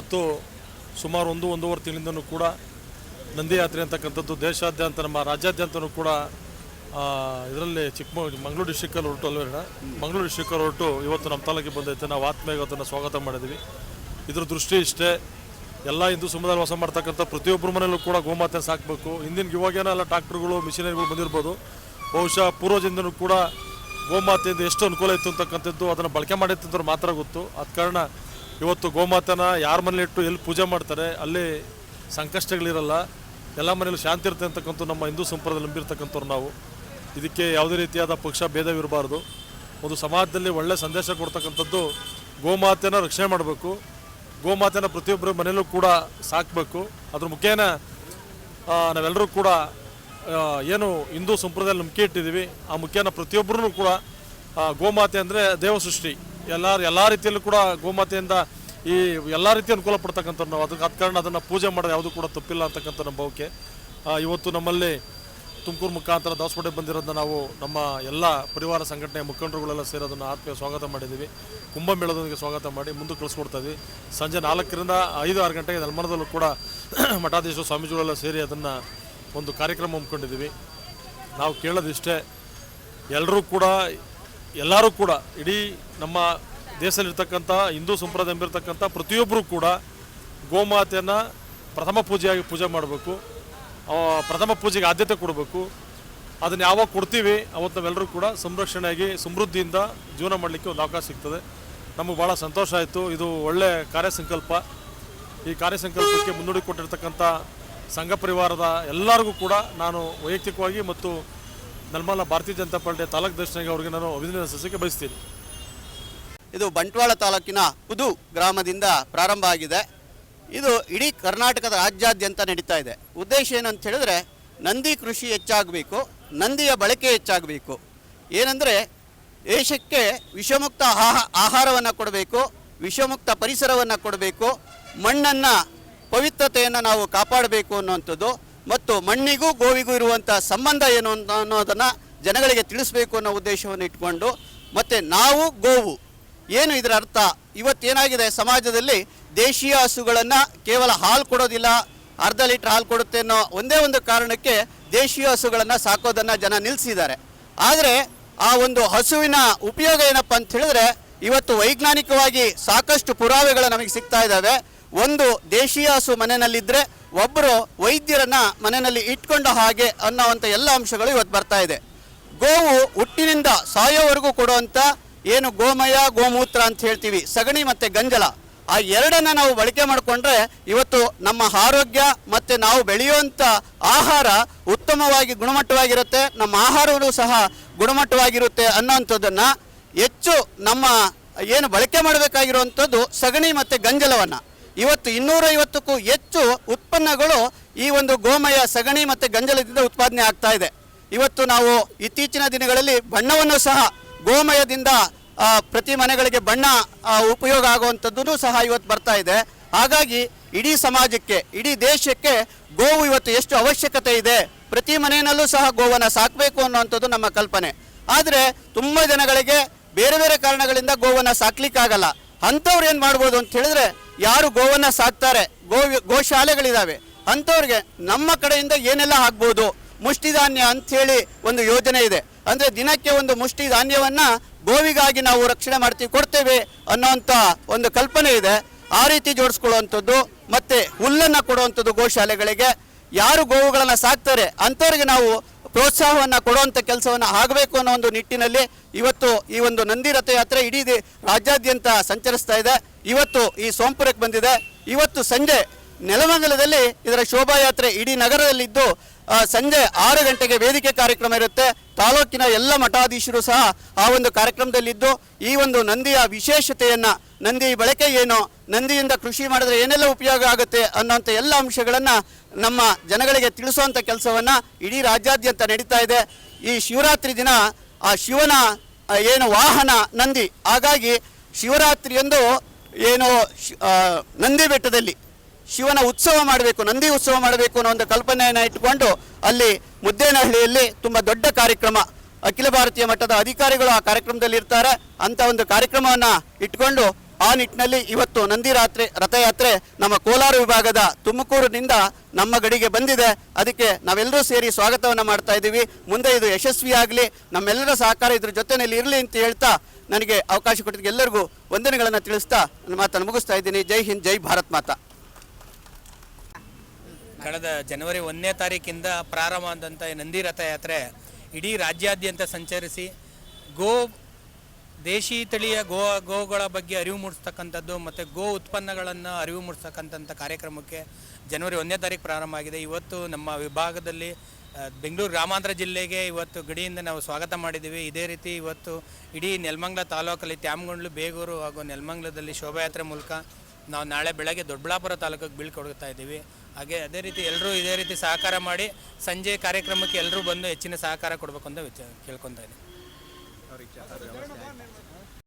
ಇವತ್ತು ಸುಮಾರು ಒಂದೂವರೆ ತಿಂಗಳಿಂದನೂ ಕೂಡ ನಂದಿ ಯಾತ್ರೆ ಅಂತಕ್ಕಂಥದ್ದು ದೇಶಾದ್ಯಂತ ನಮ್ಮ ರಾಜ್ಯಾದ್ಯಂತನೂ ಕೂಡ ಇದರಲ್ಲಿ ಮಂಗಳೂರು ಡಿಸ್ಟ್ರಿಕ್ಕಲ್ಲಿ ಹೊರಟು ಅಲ್ವೇನ ಮಂಗಳೂರು ಡಿಸ್ಟ್ರಿಕ್ಕಲ್ಲಿ ಹೊರಟು ಇವತ್ತು ನಮ್ಮ ತಾಲೂಕಿಗೆ ಬಂದೈತೆ. ನಾವು ಆತ್ಮೀಯವಾಗಿ ಅದನ್ನು ಸ್ವಾಗತ ಮಾಡಿದ್ವಿ. ಇದ್ರ ದೃಷ್ಟಿ ಇಷ್ಟೇ, ಎಲ್ಲ ಹಿಂದೂ ಸಮುದಾಯ ವಾಸ ಮಾಡ್ತಕ್ಕಂಥ ಪ್ರತಿಯೊಬ್ಬರ ಮನೆಯಲ್ಲೂ ಕೂಡ ಗೋಮಾತೆ ಸಾಕಬೇಕು. ಇವಾಗೇನಲ್ಲ ಟ್ರಾಕ್ಟರ್ಗಳು ಮಿಷಿನರಿಗಳು ಬಂದಿರ್ಬೋದು, ಬಹುಶಃ ಪೂರ್ವಜದಿಂದನೂ ಕೂಡ ಗೋಮಾತೆಯಿಂದ ಎಷ್ಟು ಅನುಕೂಲ ಇತ್ತು ಅಂತಕ್ಕಂಥದ್ದು ಅದನ್ನು ಬಳಕೆ ಮಾಡಿತ್ತಂದ್ರೆ ಮಾತ್ರ ಗೊತ್ತು. ಆದ ಕಾರಣ ಇವತ್ತು ಗೋಮಾತೆನ ಯಾರ ಮನೇಲಿ ಇಟ್ಟು ಎಲ್ಲಿ ಪೂಜೆ ಮಾಡ್ತಾರೆ ಅಲ್ಲಿ ಸಂಕಷ್ಟಗಳಿರಲ್ಲ, ಎಲ್ಲ ಮನೇಲಿ ಶಾಂತಿ ಇರುತ್ತೆ ಅಂತಕ್ಕಂಥ ನಮ್ಮ ಹಿಂದೂ ಸಂಪ್ರದಾಯದಲ್ಲಿ ನಂಬಿರ್ತಕ್ಕಂಥವ್ರು ನಾವು. ಇದಕ್ಕೆ ಯಾವುದೇ ರೀತಿಯಾದ ಪಕ್ಷ ಭೇದವಿರಬಾರ್ದು. ಒಂದು ಸಮಾಜದಲ್ಲಿ ಒಳ್ಳೆಯ ಸಂದೇಶ ಕೊಡ್ತಕ್ಕಂಥದ್ದು ಗೋಮಾತೆನ ರಕ್ಷಣೆ ಮಾಡಬೇಕು, ಗೋಮಾತೆನ ಪ್ರತಿಯೊಬ್ಬರ ಮನೆಯಲ್ಲೂ ಕೂಡ ಸಾಕಬೇಕು. ಅದ್ರ ಮುಖೇನ ನಾವೆಲ್ಲರೂ ಕೂಡ ಏನು ಹಿಂದೂ ಸಂಪ್ರದಾಯದಲ್ಲಿ ನಂಬಿಕೆ ಇಟ್ಟಿದ್ದೀವಿ, ಆ ಮುಖೇನ ಪ್ರತಿಯೊಬ್ಬರೂ ಕೂಡ ಗೋಮಾತೆ ಅಂದರೆ ದೇವ ಸೃಷ್ಟಿ, ಎಲ್ಲ ರೀತಿಯಲ್ಲೂ ಕೂಡ ಗೋಮಾತೆಯಿಂದ ಈ ಎಲ್ಲ ರೀತಿ ಅನುಕೂಲ ಪಡ್ತಕ್ಕಂಥವ್ರು ನಾವು. ಆದ ಕಾರಣ ಅದನ್ನು ಪೂಜೆ ಮಾಡೋದು ಯಾವುದೂ ಕೂಡ ತಪ್ಪಿಲ್ಲ ಅಂತಕ್ಕಂಥ ನಮ್ಮ ಭಾವಕ್ಕೆ. ಇವತ್ತು ನಮ್ಮಲ್ಲಿ ತುಮಕೂರು ಮುಖಾಂತರ ದಾಸವಾಡ ಬಂದಿರೋದನ್ನ ನಾವು ನಮ್ಮ ಎಲ್ಲ ಪರಿವಾರ ಸಂಘಟನೆಯ ಮುಖಂಡರುಗಳೆಲ್ಲ ಸೇರೋದನ್ನು ಆತ್ಮೀಯ ಸ್ವಾಗತ ಮಾಡಿದ್ದೀವಿ. ಕುಂಭಮೇಳದೊಂದಿಗೆ ಸ್ವಾಗತ ಮಾಡಿ ಮುಂದೆ ಕಳಿಸ್ಕೊಡ್ತಾ ಇದ್ವಿ. ಸಂಜೆ 4ರಿಂದ 5-6 ಗಂಟೆಗೆ ನೆಲಮರದಲ್ಲೂ ಕೂಡ ಮಠಾಧೀಶರು ಸ್ವಾಮೀಜಿಗಳೆಲ್ಲ ಸೇರಿ ಅದನ್ನು ಒಂದು ಕಾರ್ಯಕ್ರಮ ಹಮ್ಮಿಕೊಂಡಿದ್ದೀವಿ. ನಾವು ಕೇಳೋದಿಷ್ಟೇ, ಎಲ್ಲರೂ ಕೂಡ ಇಡೀ ನಮ್ಮ ದೇಶದಲ್ಲಿರ್ತಕ್ಕಂಥ ಹಿಂದೂ ಸಂಪ್ರದಾಯ ಎಂಬಿರ್ತಕ್ಕಂಥ ಪ್ರತಿಯೊಬ್ಬರೂ ಕೂಡ ಗೋಮಾತೆಯನ್ನು ಪ್ರಥಮ ಪೂಜೆಯಾಗಿ ಪೂಜೆ ಮಾಡಬೇಕು, ಪ್ರಥಮ ಪೂಜೆಗೆ ಆದ್ಯತೆ ಕೊಡಬೇಕು. ಅದನ್ನು ಯಾವಾಗ ಕೊಡ್ತೀವಿ ಅವತ್ತು ನಾವೆಲ್ಲರೂ ಕೂಡ ಸಂರಕ್ಷಣೆಯಾಗಿ ಸಮೃದ್ಧಿಯಿಂದ ಜೀವನ ಮಾಡಲಿಕ್ಕೆ ಒಂದು ಅವಕಾಶ ಸಿಗ್ತದೆ. ನಮಗೆ ಭಾಳ ಸಂತೋಷ ಆಯಿತು. ಇದು ಒಳ್ಳೆಯ ಕಾರ್ಯಸಂಕಲ್ಪ. ಈ ಕಾರ್ಯಸಂಕಲ್ಪಕ್ಕೆ ಮುನ್ನುಡಿ ಕೊಟ್ಟಿರ್ತಕ್ಕಂಥ ಸಂಘ ಪರಿವಾರದ ಎಲ್ಲರಿಗೂ ಕೂಡ ನಾನು ವೈಯಕ್ತಿಕವಾಗಿ ಮತ್ತು ನೆಲಮಂಗಲ ಭಾರತೀಯ ಜನತಾ ಪಾರ್ಟಿಯ ತಾಲೂಕು ಅಧ್ಯಕ್ಷರಿಗೆ ಅವರಿಗೆ ನಾನು ಅಭಿನಂದನೆ ಸಲ್ಲಿಸಲಿಕ್ಕೆ ಬಯಸ್ತೀನಿ. ಇದು ಬಂಟ್ವಾಳ ತಾಲೂಕಿನ ಪುದು ಗ್ರಾಮದಿಂದ ಪ್ರಾರಂಭ ಆಗಿದೆ. ಇದು ಇಡೀ ಕರ್ನಾಟಕದ ರಾಜ್ಯಾದ್ಯಂತ ನಡೀತಾ ಇದೆ. ಉದ್ದೇಶ ಏನಂತ ಹೇಳಿದ್ರೆ ನಂದಿ ಕೃಷಿ ಹೆಚ್ಚಾಗಬೇಕು, ನಂದಿಯ ಬಳಕೆ ಹೆಚ್ಚಾಗಬೇಕು. ಏನಂದರೆ ದೇಶಕ್ಕೆ ವಿಷಮುಕ್ತ ಆಹಾರವನ್ನು ಕೊಡಬೇಕು, ವಿಷಮುಕ್ತ ಪರಿಸರವನ್ನು ಕೊಡಬೇಕು, ಮಣ್ಣನ್ನು ಪವಿತ್ರತೆಯನ್ನು ನಾವು ಕಾಪಾಡಬೇಕು ಅನ್ನುವಂಥದ್ದು ಮತ್ತು ಮಣ್ಣಿಗೂ ಗೋವಿಗೂ ಇರುವಂಥ ಸಂಬಂಧ ಏನು ಅನ್ನೋದನ್ನು ಜನಗಳಿಗೆ ತಿಳಿಸಬೇಕು ಅನ್ನೋ ಉದ್ದೇಶವನ್ನು ಇಟ್ಕೊಂಡು, ಮತ್ತು ನಾವು ಗೋವು ಏನು ಇದರ ಅರ್ಥ, ಇವತ್ತೇನಾಗಿದೆ ಸಮಾಜದಲ್ಲಿ ದೇಶೀಯ ಹಸುಗಳನ್ನು ಕೇವಲ ಹಾಲು ಕೊಡೋದಿಲ್ಲ, ಅರ್ಧ ಲೀಟ್ರ್ ಹಾಲು ಕೊಡುತ್ತೆ ಅನ್ನೋ ಒಂದೇ ಒಂದು ಕಾರಣಕ್ಕೆ ದೇಶೀಯ ಹಸುಗಳನ್ನು ಸಾಕೋದನ್ನು ಜನ ನಿಲ್ಲಿಸಿದ್ದಾರೆ. ಆದರೆ ಆ ಒಂದು ಹಸುವಿನ ಉಪಯೋಗ ಏನಪ್ಪ ಅಂತ ಹೇಳಿದ್ರೆ ಇವತ್ತು ವೈಜ್ಞಾನಿಕವಾಗಿ ಸಾಕಷ್ಟು ಪುರಾವೆಗಳು ನಮಗೆ ಸಿಗ್ತಾ ಇದ್ದಾವೆ. ಒಂದು ದೇಶೀಯ ಹಸು ಮನೆಯಲ್ಲಿದ್ದರೆ ಒಬ್ಬರು ವೈದ್ಯರನ್ನು ಮನೆಯಲ್ಲಿ ಇಟ್ಕೊಂಡ ಹಾಗೆ ಅನ್ನೋವಂಥ ಎಲ್ಲ ಅಂಶಗಳು ಇವತ್ತು ಬರ್ತಾ ಇದೆ. ಗೋವು ಹುಟ್ಟಿನಿಂದ ಸಾಯೋವರೆಗೂ ಕೊಡುವಂಥ ಏನು ಗೋಮಯ ಗೋಮೂತ್ರ ಅಂತ ಹೇಳ್ತೀವಿ, ಸಗಣಿ ಮತ್ತು ಗಂಜಲ, ಆ ಎರಡನ್ನು ನಾವು ಬಳಕೆ ಮಾಡಿಕೊಂಡ್ರೆ ಇವತ್ತು ನಮ್ಮ ಆರೋಗ್ಯ ಮತ್ತು ನಾವು ಬೆಳೆಯುವಂಥ ಆಹಾರ ಉತ್ತಮವಾಗಿ ಗುಣಮಟ್ಟವಾಗಿರುತ್ತೆ, ನಮ್ಮ ಆಹಾರವೂ ಸಹ ಗುಣಮಟ್ಟವಾಗಿರುತ್ತೆ ಅನ್ನೋವಂಥದ್ದನ್ನು ಹೆಚ್ಚು ನಮ್ಮ ಏನು ಬಳಕೆ ಮಾಡಬೇಕಾಗಿರುವಂಥದ್ದು ಸಗಣಿ ಮತ್ತು ಗಂಜಲವನ್ನು. ಇವತ್ತು 250ಕ್ಕೂ ಹೆಚ್ಚು ಉತ್ಪನ್ನಗಳು ಈ ಒಂದು ಗೋಮಯ ಸಗಣಿ ಮತ್ತು ಗಂಜಲದಿಂದ ಉತ್ಪಾದನೆ ಆಗ್ತಾ ಇದೆ. ಇವತ್ತು ನಾವು ಇತ್ತೀಚಿನ ದಿನಗಳಲ್ಲಿ ಬಣ್ಣವನ್ನು ಸಹ ಗೋಮಯದಿಂದ ಪ್ರತಿ ಮನೆಗಳಿಗೆ ಬಣ್ಣ ಉಪಯೋಗ ಆಗುವಂಥದ್ದು ಸಹ ಇವತ್ತು ಬರ್ತಾ ಇದೆ. ಹಾಗಾಗಿ ಇಡೀ ಸಮಾಜಕ್ಕೆ, ಇಡೀ ದೇಶಕ್ಕೆ ಗೋವು ಇವತ್ತು ಎಷ್ಟು ಅವಶ್ಯಕತೆ ಇದೆ, ಪ್ರತಿ ಮನೆಯಲ್ಲೂ ಸಹ ಗೋವನ್ನು ಸಾಕಬೇಕು ಅನ್ನುವಂಥದ್ದು ನಮ್ಮ ಕಲ್ಪನೆ. ಆದರೆ ತುಂಬ ಜನಗಳಿಗೆ ಬೇರೆ ಬೇರೆ ಕಾರಣಗಳಿಂದ ಗೋವನ್ನು ಸಾಕ್ಲಿಕ್ಕಾಗಲ್ಲ. ಅಂಥವ್ರು ಏನು ಮಾಡ್ಬೋದು ಅಂತ ಹೇಳಿದ್ರೆ, ಯಾರು ಗೋವನ್ನು ಸಾಕ್ತಾರೆ, ಗೋಶಾಲೆಗಳಿದ್ದಾವೆ, ಅಂಥವ್ರಿಗೆ ನಮ್ಮ ಕಡೆಯಿಂದ ಏನೆಲ್ಲ ಆಗ್ಬೋದು, ಮುಷ್ಟಿಧಾನ್ಯ ಅಂಥೇಳಿ ಒಂದು ಯೋಜನೆ ಇದೆ. ಅಂದರೆ ದಿನಕ್ಕೆ ಒಂದು ಮುಷ್ಟಿ ಧಾನ್ಯವನ್ನು ಗೋವಿಗಾಗಿ ನಾವು ರಕ್ಷಣೆ ಕೊಡ್ತೇವೆ ಅನ್ನೋವಂಥ ಒಂದು ಕಲ್ಪನೆ ಇದೆ. ಆ ರೀತಿ ಜೋಡಿಸ್ಕೊಳ್ಳುವಂಥದ್ದು ಮತ್ತು ಹುಲ್ಲನ್ನು ಕೊಡುವಂಥದ್ದು ಗೋಶಾಲೆಗಳಿಗೆ. ಯಾರು ಗೋವುಗಳನ್ನು ಸಾಕ್ತಾರೆ ಅಂಥವ್ರಿಗೆ ನಾವು ಪ್ರೋತ್ಸಾಹವನ್ನು ಕೊಡುವಂಥ ಕೆಲಸವನ್ನು ಆಗಬೇಕು ಅನ್ನೋ ಒಂದು ನಿಟ್ಟಿನಲ್ಲಿ ಇವತ್ತು ಈ ಒಂದು ನಂದಿ ರಥಯಾತ್ರೆ ಇಡೀ ರಾಜ್ಯಾದ್ಯಂತ ಸಂಚರಿಸ್ತಾ ಇದೆ. ಇವತ್ತು ಈ ಸೋಂಪುರಕ್ಕೆ ಬಂದಿದೆ. ಇವತ್ತು ಸಂಜೆ ನೆಲಮಂಗಲದಲ್ಲಿ ಇದರ ಶೋಭಾಯಾತ್ರೆ ಇಡೀ ನಗರದಲ್ಲಿದ್ದು ಸಂಜೆ 6 ಗಂಟೆಗೆ ವೇದಿಕೆ ಕಾರ್ಯಕ್ರಮ ಇರುತ್ತೆ. ತಾಲೂಕಿನ ಎಲ್ಲ ಮಠಾಧೀಶರು ಸಹ ಆ ಒಂದು ಕಾರ್ಯಕ್ರಮದಲ್ಲಿದ್ದು ಈ ಒಂದು ನಂದಿಯ ವಿಶೇಷತೆಯನ್ನು, ನಂದಿ ಬಳಕೆ ಏನು, ನಂದಿಯಿಂದ ಕೃಷಿ ಮಾಡಿದ್ರೆ ಏನೆಲ್ಲ ಉಪಯೋಗ ಆಗುತ್ತೆ ಅನ್ನೋಂಥ ಎಲ್ಲ ಅಂಶಗಳನ್ನು ನಮ್ಮ ಜನಗಳಿಗೆ ತಿಳಿಸುವಂಥ ಕೆಲಸವನ್ನು ಇಡೀ ರಾಜ್ಯಾದ್ಯಂತ ನಡೀತಾ ಇದೆ. ಈ ಶಿವರಾತ್ರಿ ದಿನ ಆ ಶಿವನ ಏನು ವಾಹನ ನಂದಿ, ಹಾಗಾಗಿ ಶಿವರಾತ್ರಿಯಂದು ಏನು ನಂದಿ ಬೆಟ್ಟದಲ್ಲಿ ಶಿವನ ಉತ್ಸವ ಮಾಡಬೇಕು, ನಂದಿ ಉತ್ಸವ ಮಾಡಬೇಕು ಅನ್ನೋ ಒಂದು ಕಲ್ಪನೆಯನ್ನು ಇಟ್ಟುಕೊಂಡು ಅಲ್ಲಿ ಮುದ್ದೇನಹಳ್ಳಿಯಲ್ಲಿ ತುಂಬ ದೊಡ್ಡ ಕಾರ್ಯಕ್ರಮ, ಅಖಿಲ ಭಾರತೀಯ ಮಟ್ಟದ ಅಧಿಕಾರಿಗಳು ಆ ಕಾರ್ಯಕ್ರಮದಲ್ಲಿ ಇರ್ತಾರೆ. ಅಂಥ ಒಂದು ಕಾರ್ಯಕ್ರಮವನ್ನು ಇಟ್ಕೊಂಡು ಆ ನಿಟ್ಟಿನಲ್ಲಿ ಇವತ್ತು ನಂದಿ ರಥಯಾತ್ರೆ ನಮ್ಮ ಕೋಲಾರ ವಿಭಾಗದ ತುಮಕೂರಿನಿಂದ ನಮ್ಮ ಗಡಿಗೆ ಬಂದಿದೆ. ಅದಕ್ಕೆ ನಾವೆಲ್ಲರೂ ಸೇರಿ ಸ್ವಾಗತವನ್ನು ಮಾಡ್ತಾ ಇದ್ದೀವಿ. ಮುಂದೆ ಇದು ಯಶಸ್ವಿಯಾಗಲಿ, ನಮ್ಮೆಲ್ಲರ ಸಹಕಾರ ಇದ್ರ ಜೊತೆಯಲ್ಲಿ ಇರಲಿ ಅಂತ ಹೇಳ್ತಾ ನನಗೆ ಅವಕಾಶ ಕೊಟ್ಟಿದ್ದಕ್ಕೆ ಎಲ್ಲರಿಗೂ ವಂದನೆಗಳನ್ನು ತಿಳಿಸ್ತಾ ನನ್ನ ಮಾತನ್ನು ಮುಗಿಸ್ತಾ ಇದ್ದೀನಿ. ಜೈ ಹಿಂದ್, ಜೈ ಭಾರತ್ ಮಾತಾ. ಕಳೆದ ಜನವರಿ 1ನೇ ತಾರೀಕಿಂದ ಪ್ರಾರಂಭ ಆದಂಥ ನಂದಿ ರಥಯಾತ್ರೆ ಇಡೀ ರಾಜ್ಯಾದ್ಯಂತ ಸಂಚರಿಸಿ ದೇಶಿ ತಳಿಯ ಗೋಗಳ ಬಗ್ಗೆ ಅರಿವು ಮೂಡಿಸ್ತಕ್ಕಂಥದ್ದು ಮತ್ತು ಗೋ ಉತ್ಪನ್ನಗಳನ್ನು ಅರಿವು ಮೂಡಿಸ್ತಕ್ಕಂಥ ಕಾರ್ಯಕ್ರಮಕ್ಕೆ ಜನವರಿ 1ನೇ ತಾರೀಕು ಪ್ರಾರಂಭ ಆಗಿದೆ. ಇವತ್ತು ನಮ್ಮ ವಿಭಾಗದಲ್ಲಿ ಬೆಂಗಳೂರು ಗ್ರಾಮಾಂತರ ಜಿಲ್ಲೆಗೆ ಇವತ್ತು ಗಡಿಯಿಂದ ನಾವು ಸ್ವಾಗತ ಮಾಡಿದ್ದೀವಿ. ಇದೇ ರೀತಿ ಇವತ್ತು ಇಡೀ ನೆಲಮಂಗಲ ತಾಲೂಕಲ್ಲಿ ತ್ಯಾಮಗೊಂಡ್ಲು, ಬೇಗೂರು ಹಾಗೂ ನೆಲಮಂಗಲದಲ್ಲಿ ಶೋಭಾಯಾತ್ರೆ ಮೂಲಕ ನಾವು ನಾಳೆ ಬೆಳಗ್ಗೆ ದೊಡ್ಡಬಳ್ಳಾಪುರ ತಾಲೂಕಿಗೆ ಬೀಳ್ಕೊಡ್ತಾ ಇದ್ದೀವಿ. ಅದೇ ರೀತಿ ಎಲ್ಲರೂ ಇದೇ ರೀತಿ ಸಹಕಾರ ಮಾಡಿ ಸಂಜೆ ಕಾರ್ಯಕ್ರಮಕ್ಕೆ ಎಲ್ಲರೂ ಬಂದು ಹೆಚ್ಚಿನ ಸಹಕಾರ ಕೊಡಬೇಕು ಅಂತ ಕೇಳ್ಕೊತಾ ಇದ್ದೀನಿ.